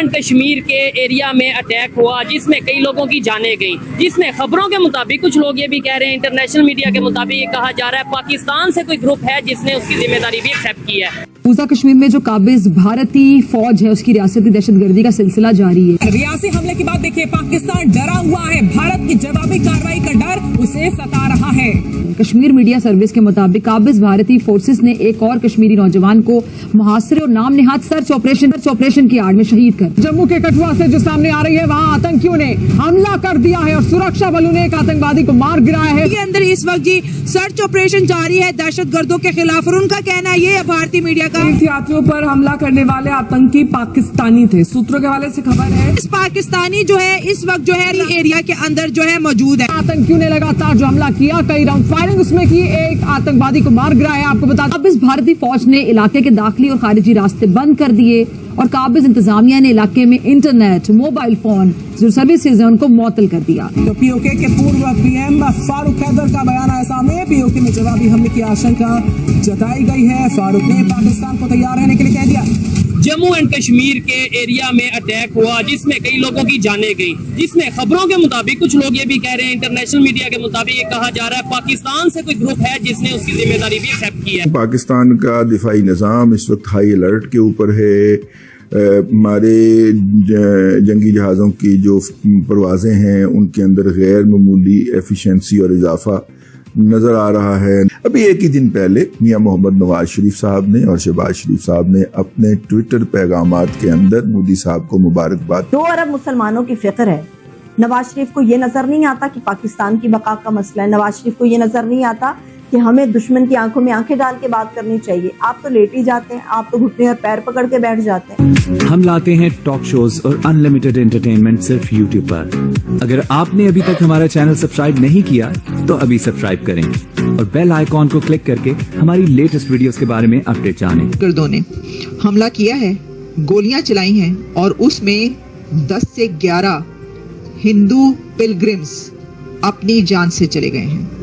And Kashmir के area में attack हुआ जिसमें कई लोगों की जानें गई, जिसमें खबरों के मुताबिक कुछ लोग ये भी कह रहे हैं, इंटरनेशनल मीडिया के मुताबिक ये कहा जा रहा है पाकिस्तान से कोई ग्रुप है जिसने उसकी जिम्मेदारी भी एक्सेप्ट की है। पूजा कश्मीर में जो काबिज भारतीय फौज है उसकी रियासती दहशतगर्दी का सिलसिला जारी है। रियासी हमले के बाद देखिए पाकिस्तान डरा हुआ है, भारत की जवाबी कार्रवाई का डर उसे सता रहा है। कश्मीर मीडिया सर्विस के मुताबिक काबिज भारतीय फोर्सेस ने एक और कश्मीरी नौजवान को मुहासरे और नाम नेहाद सर्च ऑपरेशन की आड़ में शहीद कर। जम्मू के कठुआ से जो सामने आ रही है वहाँ आतंकियों ने हमला कर दिया है और सुरक्षा बलों ने एक आतंकवादी को मार गिराया है। के अंदर इस वक्त जी सर्च ऑपरेशन जारी है दहशतगर्दों के खिलाफ, और उनका कहना ये है भारतीय मीडिया का तीर्थयात्रियों पर हमला करने वाले आतंकी पाकिस्तानी थे। सूत्रों के हवाले से खबर है इस पाकिस्तानी जो है इस वक्त जो है एरिया के अंदर जो है मौजूद है। आतंकियों ने लगातार जो हमला किया, कई राउंड फायरिंग उसमें की, एक आतंकवादी को मार गिराया। आपको बता काबिज भारतीय फौज ने इलाके के दाखिली और खारिजी रास्ते बंद कर दिए और काबिज इंतजामिया ने इलाके में इंटरनेट, मोबाइल फोन जो सर्विसेज है उनको मुअत्तल कर दिया। तो पीओके के पूर्व पीएम फारूक हैदर का बयान आया सामने। पीओके में जवाबी हमले की आशंका जताई गई है। फारूक ने पाकिस्तान को तैयार रहने के लिए कह दिया। जम्मू एंड कश्मीर के एरिया में अटैक हुआ जिसमें कई लोगों की जानें गई, जिसमें खबरों के मुताबिक कुछ लोग ये भी कह रहे हैं, इंटरनेशनल मीडिया के मुताबिक ये कहा जा रहा है पाकिस्तान से कोई ग्रुप है जिसने उसकी जिम्मेदारी भी एक्सेप्ट की है। पाकिस्तान का दिफाई निज़ाम इस वक्त हाई अलर्ट के ऊपर है। हमारे जंगी जहाज़ों की जो परवाज़ें हैं उनके अंदर गैर मामूली एफिशिएंसी और इजाफा नज़र आ रहा है। अभी एक ही दिन पहले मियां मोहम्मद नवाज शरीफ साहब ने और शहबाज शरीफ साहब ने अपने ट्विटर पैगामात के अंदर मोदी साहब को मुबारकबाद। 2 अरब मुसलमानों की फिक्र है। नवाज शरीफ को ये नजर नहीं आता कि पाकिस्तान की बका का मसला है। नवाज शरीफ को ये नजर नहीं आता कि हमें दुश्मन की आंखों में आंखें डाल के बात करनी चाहिए। आप तो लेट ही जाते हैं, आप तो घुटने और पैर पकड़ के बैठ जाते हैं। हम लाते हैं टॉक शोज और अनलिमिटेड एंटरटेनमेंट सिर्फ YouTube पर। अगर आपने अभी तक हमारा चैनल सब्सक्राइब नहीं किया तो अभी सब्सक्राइब करें और बेल आइकॉन को क्लिक करके हमारी लेटेस्ट वीडियोस के बारे में अपडेट जानें। गर्दों ने हमला किया है, गोलियां चलाई हैं और उसमें 10 से 11 हिंदू पिलग्रिम्स अपनी जान से चले गए हैं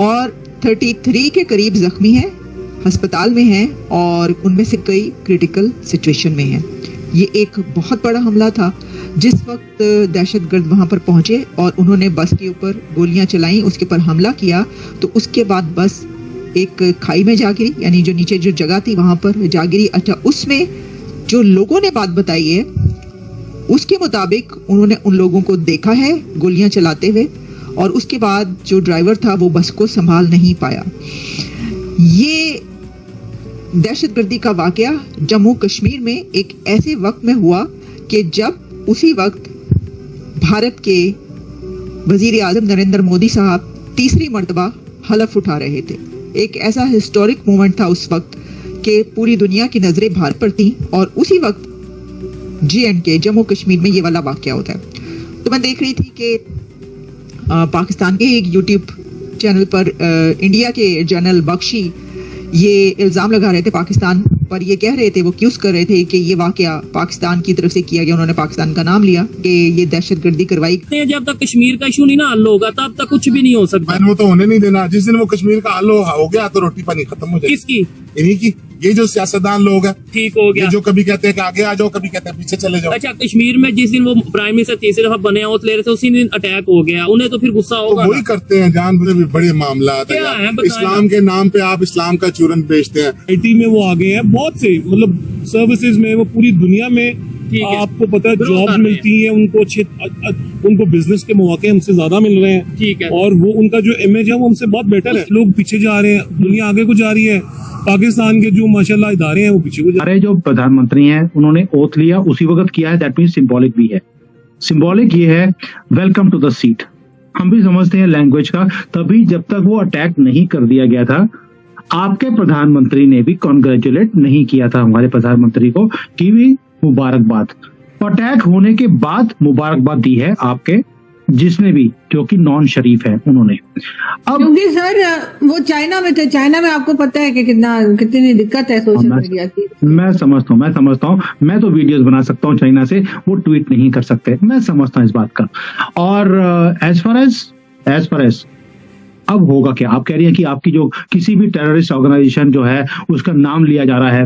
और 33 के करीब जख्मी हैं, अस्पताल में हैं और उनमें से कई क्रिटिकल सिचुएशन में हैं। ये एक बहुत बड़ा हमला था। जिस वक्त दहशतगर्द वहां पर पहुंचे और उन्होंने बस के ऊपर गोलियां चलाई, उसके ऊपर हमला किया, तो उसके बाद बस एक खाई में जा गिरी, यानी जो नीचे जो जगह थी वहां पर जा गिरी। अच्छा, उसमें जो लोगों ने बात बताई है उसके मुताबिक उन्होंने उन लोगों को देखा है गोलियां चलाते हुए और उसके बाद जो ड्राइवर था वो बस को संभाल नहीं पाया। ये दहशतगर्दी का वाकया जम्मू कश्मीर में एक ऐसे वक्त में हुआ कि जब उसी वक्त भारत के वजीर आज़म नरेंद्र मोदी साहब तीसरी मर्तबा हलफ उठा रहे थे। एक ऐसा हिस्टोरिक मोमेंट था उस वक्त कि पूरी दुनिया की नजरें भारत पर थी और उसी वक्त J&K जम्मू कश्मीर में ये वाला वाकया होता है। तो मैं देख रही थी कि पाकिस्तान के एक YouTube चैनल पर इंडिया के जनरल बख्शी ये इल्ज़ाम लगा रहे थे पाकिस्तान पर, ये कह रहे थे, वो एक्यूज कर रहे थे कि ये वाकया पाकिस्तान की तरफ से किया गया। उन्होंने पाकिस्तान का नाम लिया कि ये दहशतगर्दी करवाई। जब तक कश्मीर का इशू नहीं ना हल होगा तब तक कुछ भी नहीं हो सकता। वो तो होने नहीं देना। जिस दिन वो कश्मीर का हल हो गया तो रोटी पानी खत्म हो जाएगी। किसकी? इन्हीं की। ये जो सियासतदान लोग हैं, ठीक हो गया, जो कभी कहते हैं कि आगे आ जाओ, कभी कहते हैं पीछे चले जाओ। अच्छा, कश्मीर में जिस दिन वो प्राइम मिनिस्टर तीसरी दफा बने ओथ ले रहे थे उसी दिन अटैक हो गया, उन्हें तो फिर गुस्सा होगा। तो वही करते हैं, जान बुझे भी बड़े मामला आता है। इस्लाम के नाम पे आप इस्लाम का चूरन बेचते हैं। IT में वो आगे हैं बहुत से, मतलब सर्विसेज में वो पूरी दुनिया में आपको पता है जॉब मिलती है उनको, अच्छे उनको बिजनेस के मौके हमसे ज्यादा मिल रहे हैं। ठीक है। और वो उनका जो इमेज है वो हमसे बहुत बेटर है। लोग पीछे जा रहे हैं, दुनिया आगे को जा रही है। पाकिस्तान के जो माशाल्लाह इदारे हैं वो पीछे को जा रहे हैं। जो प्रधानमंत्री हैं उन्होंने ओथ लिया उसी वक्त किया है, दैट मीन सिंबॉलिक भी है। सिंबॉलिक ये है वेलकम टू द सीट। हम भी समझते हैं लैंग्वेज का, तभी जब तक वो अटैक नहीं कर दिया गया था आपके प्रधानमंत्री ने भी कॉन्ग्रेचुलेट नहीं किया था हमारे प्रधानमंत्री को कि भी मुबारकबाद। अटैक होने के बाद मुबारकबाद दी है आपके जिसने भी, जो कि नॉन शरीफ है उन्होंने। अब क्योंकि सर वो चाइना में थे, चाइना में आपको पता है कि कितनी दिक्कत है सोशल मीडिया की। मैं समझता हूँ, मैं तो वीडियोस बना सकता हूँ चाइना से, वो ट्वीट नहीं कर सकते, मैं समझता हूँ इस बात का। और एज फार एज अब होगा क्या? आप कह रही हैं कि आपकी जो किसी भी टेररिस्ट ऑर्गेनाइजेशन जो है उसका नाम लिया जा रहा है,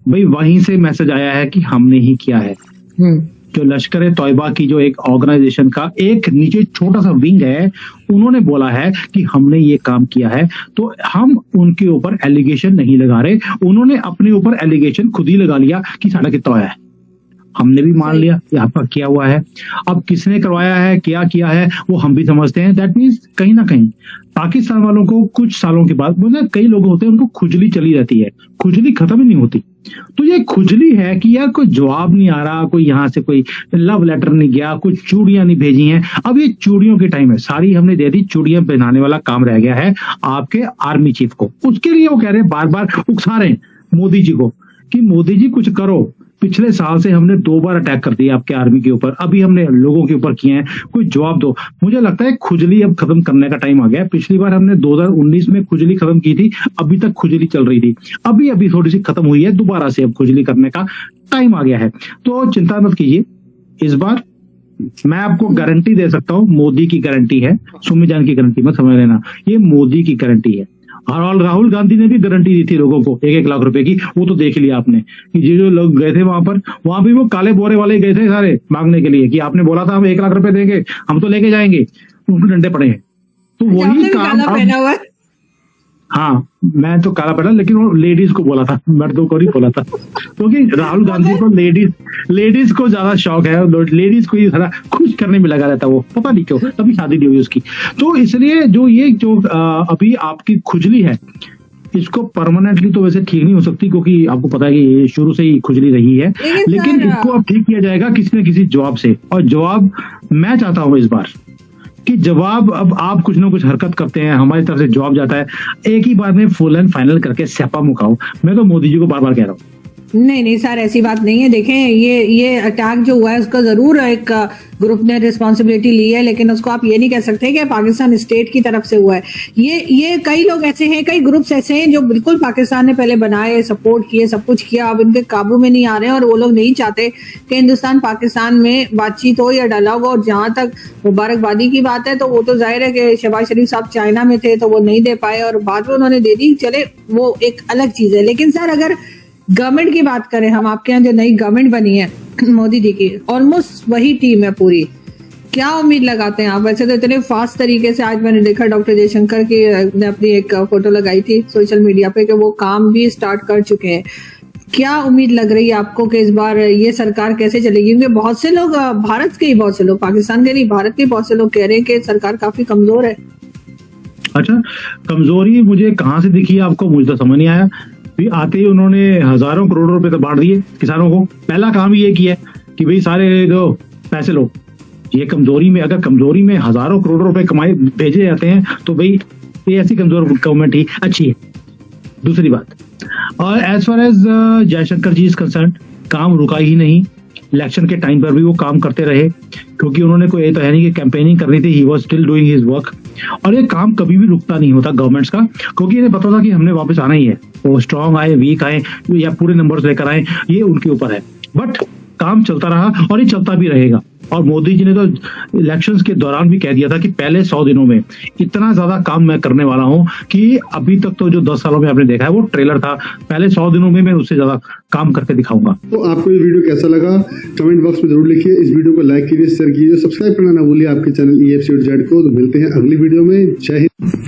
भाई वहीं से मैसेज आया है कि हमने ही किया है। जो लश्कर ए तौयबा की जो एक ऑर्गेनाइजेशन का एक नीचे छोटा सा विंग है, उन्होंने बोला है कि हमने ये काम किया है, तो हम उनके ऊपर एलिगेशन नहीं लगा रहे, उन्होंने अपने ऊपर एलिगेशन खुद ही लगा लिया कि साड़ा कितना होया है। हमने भी मान लिया कि आपका किया हुआ है। अब किसने करवाया है, क्या किया है, वो हम भी समझते हैं। दैट मीन्स कहीं ना कहीं पाकिस्तान वालों को कुछ सालों के बाद, मतलब कई लोग होते हैं उनको खुजली चली रहती है, खुजली खत्म ही नहीं होती। तो ये खुजली है कि यार कोई जवाब नहीं आ रहा, कोई यहाँ से कोई लव लेटर नहीं गया, कुछ चूड़ियां नहीं भेजी हैं। अब ये चूड़ियों के टाइम है, सारी हमने दे दी, चूड़ियां पहनाने वाला काम रह गया है आपके आर्मी चीफ को। उसके लिए वो कह रहे हैं, बार बार उकसा रहे हैं मोदी जी को कि मोदी जी कुछ करो। पिछले साल से हमने 2 बार अटैक कर दिया आपके आर्मी के ऊपर, अभी हमने लोगों के ऊपर किए हैं, कोई जवाब दो। मुझे लगता है खुजली अब खत्म करने का टाइम आ गया। पिछली बार हमने 2019 में खुजली खत्म की थी, अभी तक खुजली चल रही थी, अभी थोड़ी सी खत्म हुई है, दोबारा से अब खुजली करने का टाइम आ गया है। तो चिंता मत कीजिए, इस बार मैं आपको गारंटी दे सकता हूँ, मोदी की गारंटी है, सुमी जान की गारंटी मत समझ लेना, ये मोदी की गारंटी है। और राहुल गांधी ने भी गारंटी दी थी लोगों को 1-1 लाख रुपए की, वो तो देख लिया आपने कि जो लोग गए थे वहां भी वो काले बोरे वाले गए थे सारे मांगने के लिए कि आपने बोला था हम 1 लाख रुपए देंगे, हम तो लेके जाएंगे, उनको डंडे पड़े हैं। तो वही काम हाँ, मैं तो काला पहना, लेकिन वो लेडीज को बोला था, मर्दों को नहीं बोला था, क्योंकि राहुल गांधी को लेडीज को ज्यादा शौक है, लेडीज को ही सारा खुश करने में लगा रहता है, वो पता नहीं क्यों, अभी शादी नहीं हुई उसकी। तो इसलिए जो अभी आपकी खुजली है, इसको परमानेंटली तो वैसे ठीक नहीं हो सकती, क्योंकि आपको पता है कि ये शुरू से ही खुजली रही है, लेकिन इसको अब ठीक किया जाएगा किसी न किसी जवाब से। और जवाब मैं चाहता हूँ इस बार कि जवाब, अब आप कुछ ना कुछ हरकत करते हैं, हमारी तरफ से जवाब जाता है, एक ही बार में फुल एंड फाइनल करके स्यापा मुकाओ। मैं तो मोदी जी को बार बार कह रहा हूँ, नहीं सर, ऐसी बात नहीं है। देखें, ये अटैक जो हुआ है उसका जरूर एक ग्रुप ने रिस्पॉन्सिबिलिटी ली है, लेकिन उसको आप ये नहीं कह सकते कि पाकिस्तान स्टेट की तरफ से हुआ है। ये कई लोग ऐसे हैं, कई ग्रुप्स ऐसे हैं जो बिल्कुल पाकिस्तान ने पहले बनाए, सपोर्ट किए, सब कुछ किया, अब इनके काबू में नहीं आ रहे हैं, और वो लोग नहीं चाहते कि हिंदुस्तान पाकिस्तान में बातचीत हो या डायलॉग हो। और जहां तक मुबारकबादी की बात है, तो वो तो जाहिर है कि शहबाज शरीफ साहब चाइना में थे तो वो नहीं दे पाए, और बाद में उन्होंने दे दी, चले वो एक अलग चीज है। लेकिन सर, अगर गवर्नमेंट की बात करें, हम आपके यहाँ जो नई गवर्नमेंट बनी है मोदी जी की, ऑलमोस्ट वही टीम है पूरी, क्या उम्मीद लगाते हैं आप? वैसे तो इतने फास्ट तरीके से, आज मैंने देखा डॉक्टर जयशंकर की ने अपनी एक फोटो लगाई थी सोशल मीडिया पे कि वो काम भी स्टार्ट कर चुके हैं। क्या उम्मीद लग रही है आपको कि इस बार ये सरकार कैसे चलेगी? क्योंकि बहुत से लोग, भारत के ही बहुत से लोग, पाकिस्तान के नहीं, भारत के बहुत से लोग कह रहे हैं कि सरकार काफी कमजोर है। अच्छा, कमजोरी मुझे कहाँ से दिखी है आपको? मुझे तो समझ नहीं आया। आते ही उन्होंने हजारों करोड़ रुपए तो बांट दिए किसानों को। पहला काम ये किया कि भाई सारे दो पैसे लो। ये कमजोरी में, अगर कमजोरी में हजारों करोड़ रुपए कमाए भेजे जाते हैं तो भाई ये ऐसी कमजोर गवर्नमेंट ही अच्छी है। दूसरी बात, और as far as Jaishankar ji is concerned, काम रुका ही नहीं। इलेक्शन के टाइम पर भी वो काम करते रहे, क्योंकि उन्होंने कोई ये तो है नहीं कि कैंपेनिंग करनी थी, he was still doing his work. और ये काम कभी भी रुकता नहीं होता गवर्नमेंट्स का, क्योंकि इन्हें पता था कि हमने वापस आना ही है। वो स्ट्रांग आए, वीक आए या पूरे नंबर्स लेकर आए, ये उनके ऊपर है। बट काम चलता रहा और ये चलता भी रहेगा। और मोदी जी ने तो इलेक्शंस के दौरान भी कह दिया था कि पहले 100 दिनों में इतना ज्यादा काम मैं करने वाला हूं कि अभी तक तो जो 10 सालों में आपने देखा है वो ट्रेलर था, पहले 100 दिनों में मैं उससे ज्यादा काम करके दिखाऊंगा। तो आपको ये वीडियो कैसा लगा कमेंट बॉक्स में जरूर लिखिए। इस वीडियो को लाइक कीजिए, शेयर कीजिए, सब्सक्राइब करना ना भूलिए आपके चैनल EFCZ को। तो मिलते हैं अगली वीडियो में। जय हिंद।